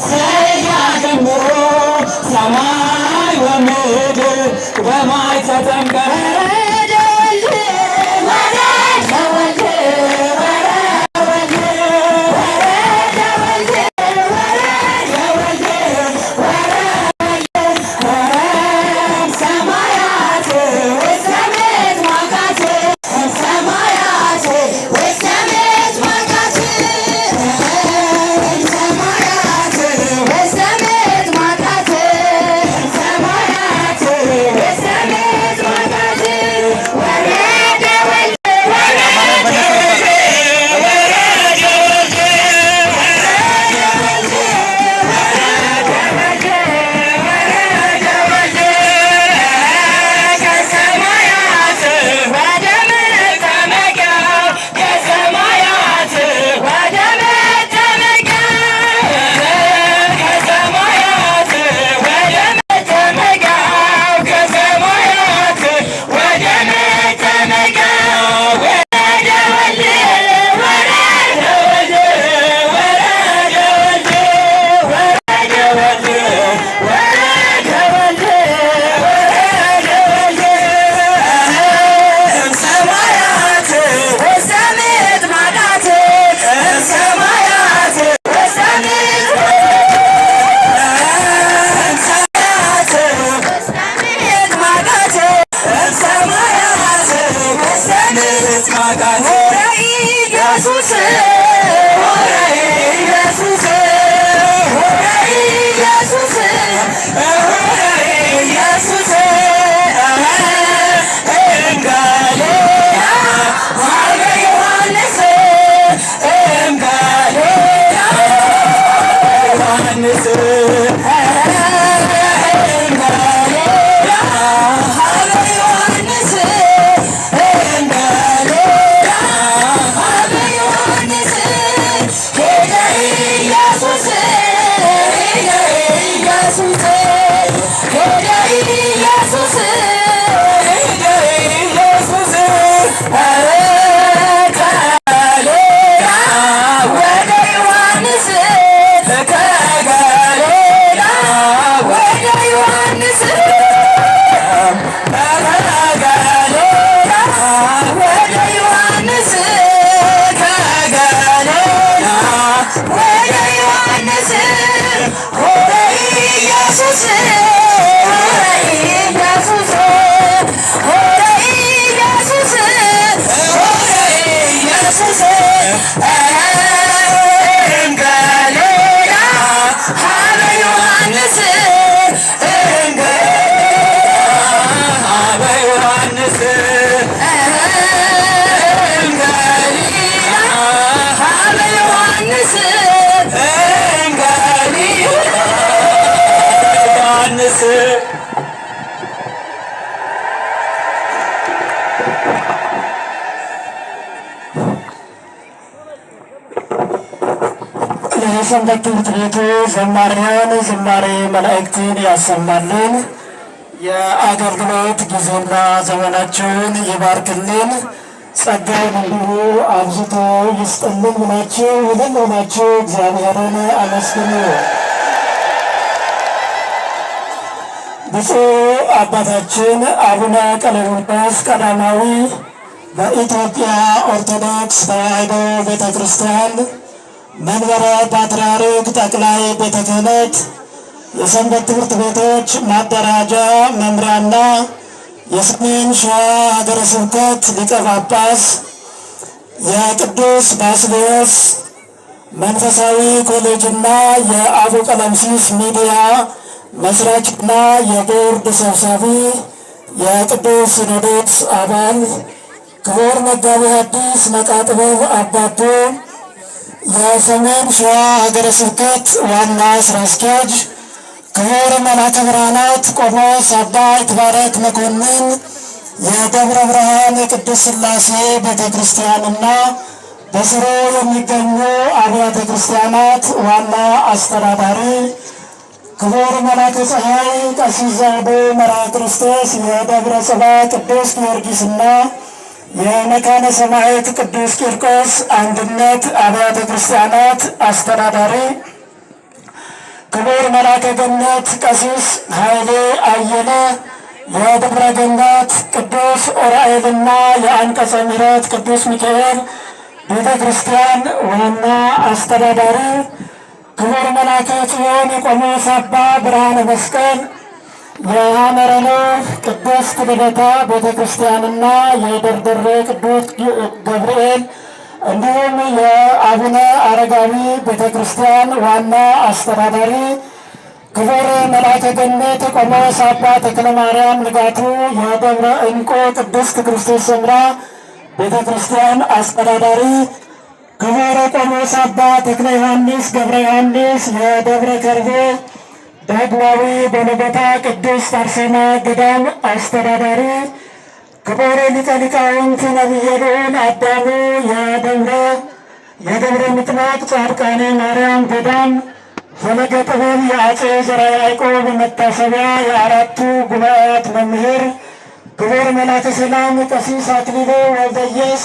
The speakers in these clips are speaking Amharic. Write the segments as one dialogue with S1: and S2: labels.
S1: ሰያድሞ ሰማይ ወምድር በማይ ተጠምቀ
S2: የሰንበት ትምህርት ቤቱ ዘማሪያን ዝማሬ መላእክትን ያሰማልን። የአገልግሎት ጊዜና ዘመናቸውን ይባርክልን። ጸጋውን እንዲሁ አብዝቶ ይስጥልን ብላችሁ ይህን ሆናችሁ እግዚአብሔርን አመስግኑ። ብፁዕ አባታችን አቡነ ቀለሜንጦስ ቀዳማዊ በኢትዮጵያ ኦርቶዶክስ ተዋሕዶ ቤተ ክርስቲያን መንበረ ፓትርያርክ ጠቅላይ ቤተ ክህነት የሰንበት ትምህርት ቤቶች ማደራጃ መምሪያና የሰሜን ሸዋ ሀገረ ስብከት ሊቀ ጳጳስ፣ የቅዱስ ባስልዮስ መንፈሳዊ ኮሌጅና የአቡ ቀለምሲስ ሚዲያ መስራችና የቦርድ ሰብሳቢ፣ የቅዱስ ሲኖዶስ አባል ክቡር መጋቤ ሐዲስ መቃጥበብ አባቶ፣ የሰሜን ሸዋ ሀገረ ስብከት ዋና ስራ አስኪያጅ ክቡር መላከ ብርሃናት ቆሞስ አባ ይትባረክ መኮንን፣ የደብረ ብርሃን የቅዱስ ሥላሴ ቤተ ክርስቲያንና በስሩ የሚገኙ አብያተ ክርስቲያናት ዋና አስተዳዳሪ ክቡር መላከ ፀሐይ ቀሲስ ዘውዱ መርሐ ክርስቶስ የደብረ ጽባ ቅዱስ ጊዮርጊስና የመካነ ሰማዕት ቅዱስ ቂርቆስ አንድነት አብያተ ክርስቲያናት አስተዳዳሪ ክቡር መልአከ ገነት ቀሲስ ኃይሌ አየለ የደብረ ገነት ቅዱስ ዑራኤልና የአንቀጸ ምሕረት ቅዱስ ሚካኤል ቤተ ክርስቲያን ዋና አስተዳዳሪ፣ ክቡር መልአከ ጽዮን ቆሞስ አባ ብርሃነ መስቀል የሐመረኖህ ቅድስት ልደታ ቤተ ክርስቲያንና የደርደሬ ቅዱስ ገብርኤል እንዲሁም የአቡነ አረጋዊ ቤተ ክርስቲያን ዋና አስተዳዳሪ፣ ክቡር መልአከ ገነት ቆሞስ አባ ተክለ ማርያም ንጋቱ የደብረ ዕንቁ ቅድስት ክርስቶስ ሰምራ ቤተ ክርስቲያን አስተዳዳሪ፣ ክቡር ቆሞስ አባ ተክለ ዮሐንስ ገብረ ዮሐንስ የደብረ ከርቤ ዳግማዊ በለገታ ቅድስት አርሴማ ገዳም አስተዳዳሪ፣ ክቡር ሊቀ ሊቃውንት ነቢየ ልዑል አዳሙ የደብረ ምጥማቅ ጻድቃኔ ማርያም ገዳም ፈለገ ጥበብ የአፄ ዘርዓ ያዕቆብ መታሰቢያ የአራቱ ጉባኤያት መምህር፣ ክቡር መልአከ ሰላም ቀሲስ አክሊሉ ወልደየስ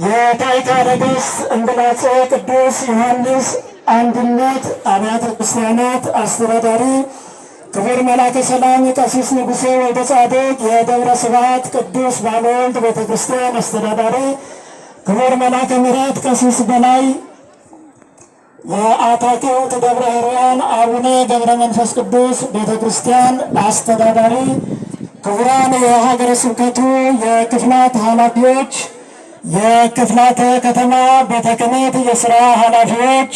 S2: የታዕካ ነገሥት እምብላጼ ቅዱስ ዮሐንስ አንድነት አብያተ ክርስቲያናት አስተዳዳሪ፣ ክቡር መልአከ ሰላም ቀሲስ ንጉሴ ወልደ ጻድቅ የደብረ ስብሐት ቅዱስ ባለወልድ ቤተ ክርስቲያን አስተዳዳሪ፣ ክቡር መልአከ ምሕረት ቀሲስ በላይ የአታክልት ደብረ ሕሩያን አቡነ ገብረ መንፈስ ቅዱስ ቤተ ክርስቲያን አስተዳዳሪ፣ ክቡራን የሀገረ ስብከቱ የክፍላት ኃላፊዎች፣ የክፍላተ ከተማ ቤተ ክህነት የሥራ ኃላፊዎች፣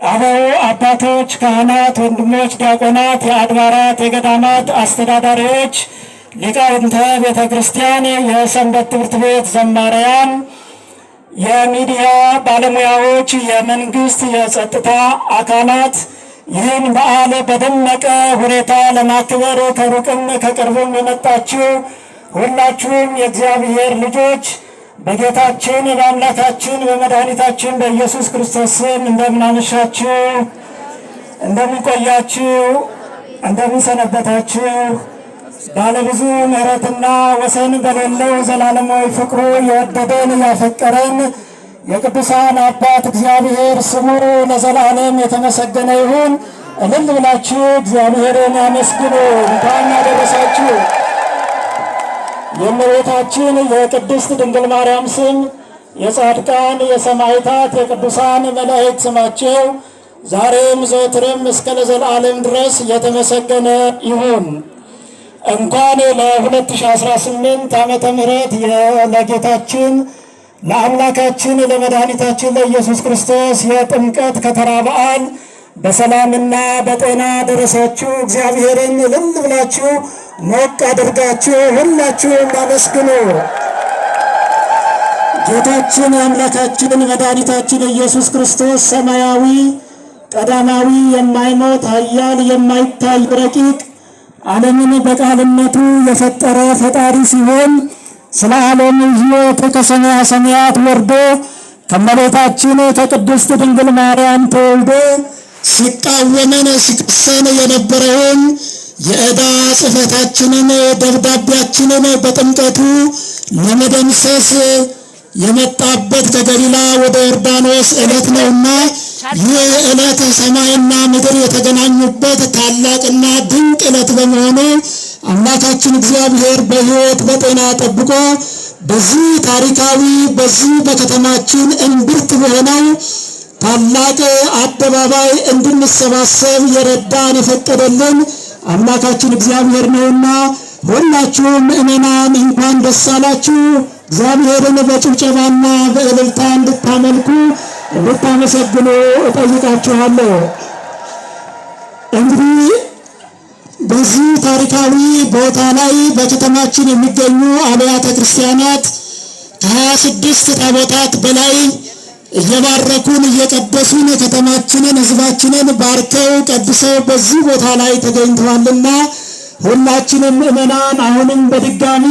S2: አበው አባቶች፣ ካህናት፣ ወንድሞች፣ ዲያቆናት፣ የአድባራት የገዳማት አስተዳዳሪዎች፣ ሊቃውንተ ቤተ ክርስቲያን፣ የሰንበት ትምህርት ቤት ዘማሪያን፣ የሚዲያ ባለሙያዎች፣ የመንግስት የጸጥታ አካላት ይህን በዓል በደመቀ ሁኔታ ለማክበር ከሩቅም ከቅርብም የመጣችሁ ሁላችሁም የእግዚአብሔር ልጆች በጌታችን በአምላካችን በመድኃኒታችን በኢየሱስ ክርስቶስ ስም እንደምን አመሻችሁ፣ እንደምን ቆያችሁ፣ እንደምን ሰነበታችሁ። ባለብዙ ምሕረትና ወሰን በሌለው ዘላለማዊ ፍቅሩ የወደደን ያፈቀረን የቅዱሳን አባት እግዚአብሔር ስሙ ለዘላለም የተመሰገነ ይሁን። እልል ብላችሁ እግዚአብሔርን አመስግኑ። እንኳን አደረሳችሁ። የእመቤታችን የቅድስት ድንግል ማርያም ስም፣ የጻድቃን የሰማዕታት የቅዱሳን መላእክት ስማቸው ዛሬም ዘወትርም እስከ ለዘላለም ድረስ የተመሰገነ ይሁን። እንኳን ለ2018 ዓመተ ምህረት ለጌታችን ለአምላካችን ለመድኃኒታችን ለኢየሱስ ክርስቶስ የጥምቀት ከተራ በዓል በሰላምና በጤና ደረሳችሁ። እግዚአብሔርን እልል ብላችሁ ሞቅ አድርጋችሁ ሁላችሁም አመስግኑ። ጌታችን አምላካችን መድኃኒታችን ኢየሱስ ክርስቶስ ሰማያዊ ቀዳማዊ የማይሞት ኃያል የማይታይ ረቂቅ ዓለምን በቃልነቱ የፈጠረ ፈጣሪ ሲሆን ስለ ዓለም ሕይወት ከሰማያ ሰማያት ወርዶ ከእመቤታችን ከቅድስት ድንግል ማርያም ተወልዶ ሲቃወመን ሲከሰን የነበረውን የዕዳ ጽሕፈታችንን ደብዳቤያችንን በጥምቀቱ ለመደምሰስ የመጣበት ከገሊላ ወደ ዮርዳኖስ ዕለት ነውና ይህ ዕለት ሰማይና ምድር የተገናኙበት ታላቅና ድንቅ ዕለት በመሆኑ አምላካችን እግዚአብሔር በሕይወት በጤና ጠብቆ በዚህ ታሪካዊ በዚህ በከተማችን እምብርት በሆነው ታላቅ አደባባይ እንድንሰባሰብ የረዳን የፈቀደልን አምላካችን እግዚአብሔር ነውና ሁላችሁም ምእመናን እንኳን ደስ አላችሁ። እግዚአብሔርን በጭብጨባና በእልልታ እንድታመልኩ እንድታመሰግኑ እጠይቃችኋለሁ። እንግዲህ በዚህ ታሪካዊ ቦታ ላይ በከተማችን የሚገኙ አብያተ ክርስቲያናት ከ26 ታቦታት በላይ እየባረኩን እየቀደሱን ከተማችንን ሕዝባችንን ባርከው ቀድሰው በዚህ ቦታ ላይ ተገኝተዋልና ሁላችንም ምእመናን አሁንም በድጋሚ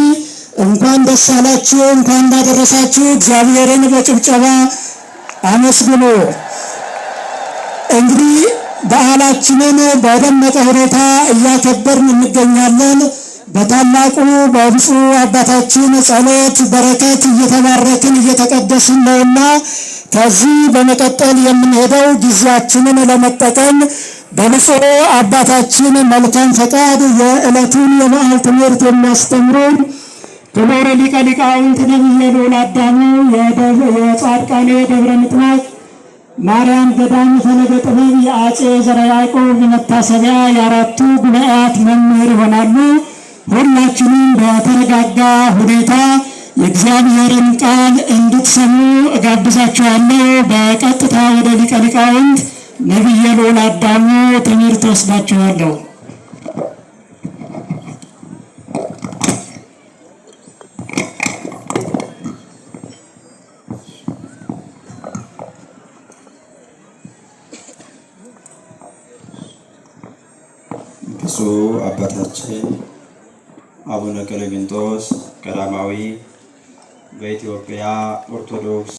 S2: እንኳን ደስ አላችሁ፣ እንኳን እንዳደረሳችሁ እግዚአብሔርን በጭብጨባ አመስግኑ። እንግዲህ በዓላችንን በደመቀ ሁኔታ እያከበርን እንገኛለን። በታላቁ በብፁዕ አባታችን ጸሎት በረከት እየተባረክን እየተቀደስን ነውና ከዚህ በመቀጠል የምንሄደው ጊዜያችንን ለመጠቀም በብፁዕ አባታችን መልካም ፈቃድ የዕለቱን የበዓል ትምህርት የሚያስተምሩን ክቡር ሊቀ ሊቃውንት ነቢየ ልዑል አዳሙ የጻድቃኔ ደብረ ምጥማቅ ማርያም ገዳም ፈለገ ጥበብ የአፄ ዘርዓ ያዕቆብ መታሰቢያ የአራቱ ጉባኤያት መምህር ይሆናሉ። ሁላችንም በተረጋጋ ሁኔታ የእግዚአብሔርን ቃል እንድትሰሙ እጋብዛችኋለሁ። በቀጥታ ወደ ሊቀ ሊቃውንት ነቢየ ልዑል አዳሙ ትምህርት ወስዳችኋለሁ።
S3: ብፁዕ አባታችን አቡነ ቀለምንጦስ ቀዳማዊ በኢትዮጵያ ኦርቶዶክስ